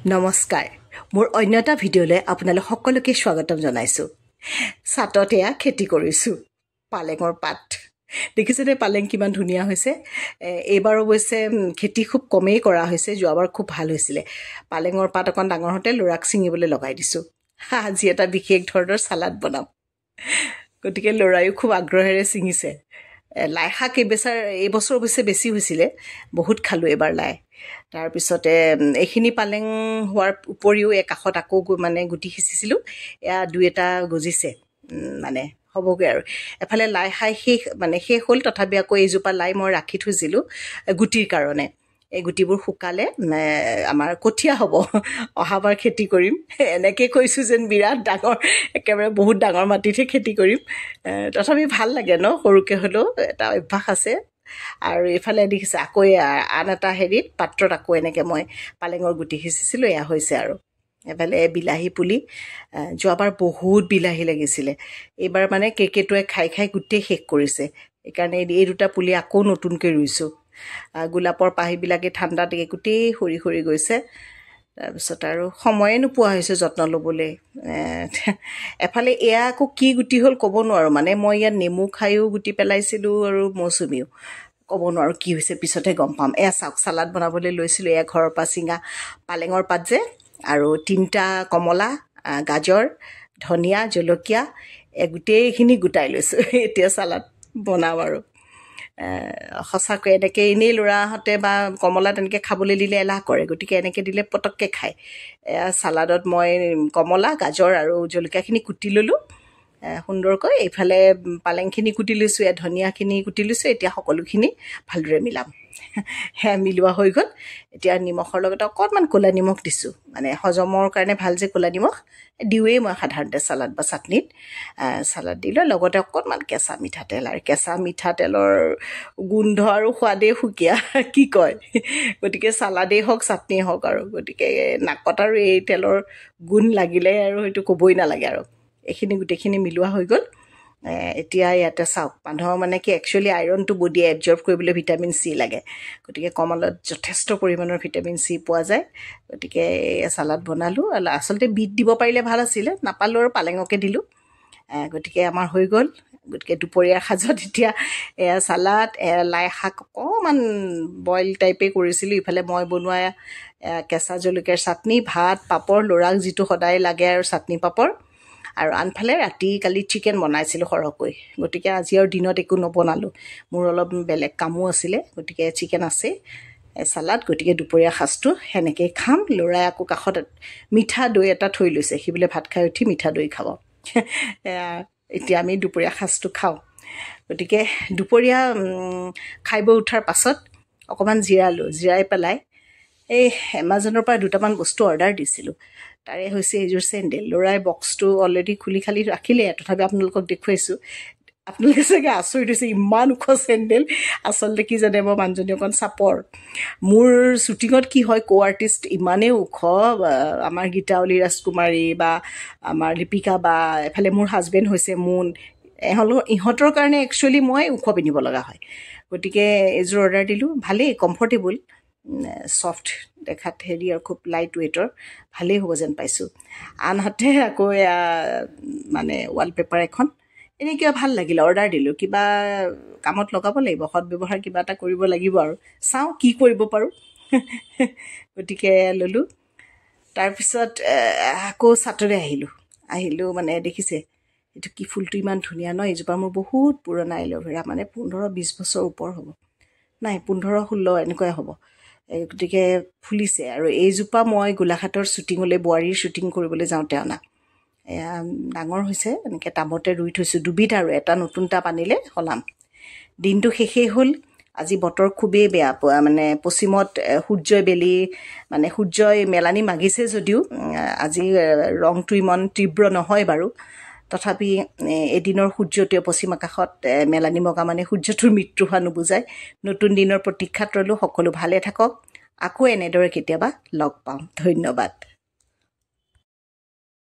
নমস্কাৰ মোৰ অন্য এটা ভিডিঅ'লৈ আপোনালোক সকলোকে স্বাগতম জনাইছোঁ ছাতত এয়া খেতি কৰিছোঁ পালেঙৰ পাত দেখিছেনে পালেং কিমান ধুনীয়া হৈছে এইবাৰ অৱশ্যে খেতি খুব কমেই কৰা হৈছে যোৱাবাৰ খুব ভাল হৈছিলে পালেঙৰ পাত অকণ ডাঙৰ হওঁতে ল'ৰাক ছিঙিবলৈ লগাই দিছোঁ আজি এটা বিশেষ ধৰণৰ চালাড বনাম গতিকে ল'ৰায়ো খুব আগ্ৰহেৰে ছিঙিছে লাই শাক এইবছৰ অৱশ্যে বেছি হৈছিলে বহুত খালোঁ এইবাৰ লাই তাৰপিছতে এইখিনি পালেং হোৱাৰ উপৰিও কাষত আকৌ গুটি সিঁচিছিলোঁ এয়া দুই এটা গজিছে মানে হ'বগৈ আৰু এফালে লাই খাই শেষ হ'ল তথাপি আকৌ এইজোপা লাই মই ৰাখি থৈছিলোঁ গুটিৰ কাৰণে এই গুটিবোৰ শুকালে আমাৰ কঠীয়া হ'ব অহাবাৰ খেতি কৰিম এনেকৈ কৈছোঁ যেন বিৰাট ডাঙৰ একেবাৰে বহুত ডাঙৰ মাটিতহে খেতি কৰিম তথাপি ভাল লাগে ন সৰুকৈ হ'লেও এটা অভ্যাস আছে আৰু এইফালে দেখিছে আকৌ আন এটা পাত্ৰত আকৌ এনেকৈ মই পালেঙৰ গুটি সিঁচিছিলোঁ এয়া হৈছে আৰু এফালে বিলাহী পুলি যোৱাবাৰ বহুত বিলাহী লাগিছিলে এইবাৰ মানে কেৰ্কেটুৱাই খাই খাই গোটেই শেষ কৰিছে সেইকাৰণে এই দুটা পুলি আকৌ নতুনকৈ ৰুইছোঁ গোলাপৰ পাহিবিলাকে ঠাণ্ডাত গোটেই সৰি সৰি গৈছে তাৰপিছত আৰু সময়ে নোপোৱা হৈছে যত্ন ল'বলৈ এফালে এয়া আকৌ কি গুটি হ'ল ক'ব নোৱাৰোঁ মানে মই ইয়াত নেমু খায়ো গুটি পেলাইছিলোঁ আৰু মৌচুমীও ক'ব নোৱাৰোঁ কি হৈছে পিছতহে গম পাম এয়া চাওক চালাড বনাবলৈ লৈছিলোঁ এয়া ঘৰৰ পৰা ছিঙা পালেঙৰ পাত যে আৰু 3টা কমলা গাজৰ ধনিয়া জলকীয়া গোটেইখিনি গোটাই লৈছোঁ এতিয়া চালাড বনাওঁ আৰু সঁচাকৈ এনেকৈ এনেই ল'ৰাহঁতে বা কমলা তেনেকৈ খাবলৈ দিলে এলাহ কৰে গতিকে এনেকৈ দিলে পটককৈ খায় চালাডত মই কমলা গাজৰ আৰু জলকীয়াখিনি কুটি ল'লোঁ সুন্দৰকৈ এইফালে পালেংখিনি কুটি লৈছোঁ ধনিয়াখিনি কুটি লৈছোঁ এতিয়া সকলোখিনি ভালদৰে মিলাম সেয়া মিলোৱা হৈ গ'ল এতিয়া নিমখৰ লগতে অকণমান ক'লা নিমখ দিছোঁ মানে হজমৰ কাৰণে ভাল যে ক'লা নিমখ দিওঁৱেই মই সাধাৰণতে চালাড বা চাটনিত চালাড দি লৈ লগতে অকণমান কেঁচা মিঠাতেল আৰু কেঁচা মিঠাতেলৰ গোন্ধ আৰু সোৱাদেই সুকীয়া কি কয় গতিকে চালাডেই হওক চাটনিয়েই হওক আৰু গতিকে নাকত আৰু এই তেলৰ গোন্ধ লাগিলে আৰু সেইটো ক'বই নালাগে আৰু এইখিনি গোটেইখিনি মিলোৱা হৈ গ'ল এতিয়া ইয়াতে চাওক মানুহৰ মানে কি একচুৱেলি আইৰণটো বডিয়ে এবজৰ্ব কৰিবলৈ ভিটামিন চি লাগে গতিকে কমলত যথেষ্ট পৰিমাণৰ ভিটামিন চি পোৱা যায় গতিকে চালাড বনালোঁ আচলতে বিট দিব পাৰিলে ভাল আছিলে নাপালোঁ আৰু পালেঙকে দিলোঁ গতিকে আমাৰ হৈ গ'ল গতিকে দুপৰীয়াৰ সাজত এতিয়া এয়া চালাড লাই শাক অকণমান বইল টাইপেই কৰিছিলোঁ ইফালে মই বনোৱা কেঁচা জলকীয়াৰ চাটনি ভাত পাপৰ ল'ৰাক যিটো সদায় লাগে আৰু চাটনি পাপৰ আৰু আনফালে ৰাতি কালি চিকেন বনাইছিলোঁ সৰহকৈ গতিকে আজি আৰু দিনত একো নবনালোঁ মোৰ অলপ বেলেগ কামো আছিলে গতিকে চিকেন আছে চালাড গতিকে দুপৰীয়া সাজটো সেনেকৈয়ে খাম ল'ৰাই আকৌ কাষত মিঠা দৈ এটা থৈ লৈছে সি বোলে ভাত খাই উঠি মিঠা দৈ খাব এতিয়া আমি দুপৰীয়া সাজটো খাওঁ গতিকে দুপৰীয়া খাই বৈ উঠাৰ পাছত অকণমান জিৰাই পেলাই এই এমাজনৰ পৰা দুটামান বস্তু অৰ্ডাৰ দিছিলোঁ তাৰে হৈছে এইযোৰ চেণ্ডেল ল'ৰাই বক্সটো অলৰেডি খুলি খালি ৰাখিলে তথাপি আপোনালোকক দেখুৱাইছোঁ আপোনালোকে চাগে আচৰিত হৈছে ইমান ওখ চেণ্ডেল আচলতে কি জানে মই মানুহজনী অকণ চাপৰ মোৰ শ্বুটিঙত কি হয় আৰ্টিষ্ট ইমানেই ওখ আমাৰ গীতাৱলী ৰাজকুমাৰী বা আমাৰ দীপিকা বা এফালে মোৰ হাজবেণ্ড হৈছে মুন ইহঁতৰ কাৰণে একচুৱেলি মই ওখ পিন্ধিব লগা হয় গতিকে এইযোৰ অৰ্ডাৰ দিলোঁ ভালেই কমফৰ্টেবল ছফ্ট দেখাত আৰু খুব লাইট ৱেইটৰ ভালেই হ'ব যেন পাইছোঁ আনহাতে আকৌ এয়া মানে ৱালপেপাৰ এখন এনেই কিবা ভাল লাগিলে অৰ্ডাৰ দিলোঁ কিবা কামত লগাব লাগিব সৎ ব্যৱহাৰ কিবা এটা কৰিব লাগিব আৰু চাওঁ কি কৰিব পাৰোঁ গতিকে ল'লোঁ তাৰপিছত আকৌ ছাতলৈ আহিলোঁ মানে দেখিছে এইটো কি ফুলটো ইমান ধুনীয়া ন এইজোপা মোৰ বহুত পুৰণা এল'ভেৰা মানে 15-20 বছৰ ওপৰ হ'ব নাই 15-16 এনেকুৱাই হ'ব গতিকে ফুলিছে আৰু এইজোপা মই গোলাঘাটৰ শ্বুটিঙলৈ বোৱাৰীৰ শ্বুটিং কৰিবলৈ যাওঁতে অনা এয়া ডাঙৰ হৈছে এনেকৈ টাবতে ৰুই থৈছোঁ দুবিধ আৰু এটা নতুন টাব আনিলে সলাম দিনটো শেষেই হ'ল আজি বতৰ খুবেই বেয়া মানে পশ্চিমত সূৰ্যই মেলানি মাগিছে যদিও আজি ৰংটো ইমান তীব্ৰ নহয় বাৰু তথাপি এদিনৰ সূৰ্যটোৱে পশ্চিম আকাশত মেলানি মগা মানে সূৰ্যটোৰ মৃত্যু হোৱা নুবুজায় নতুন দিনৰ প্ৰতীক্ষাত ৰ'লোঁ সকলো ভালে থাকক আকৌ এনেদৰে কেতিয়াবা লগ পাম ধন্যবাদ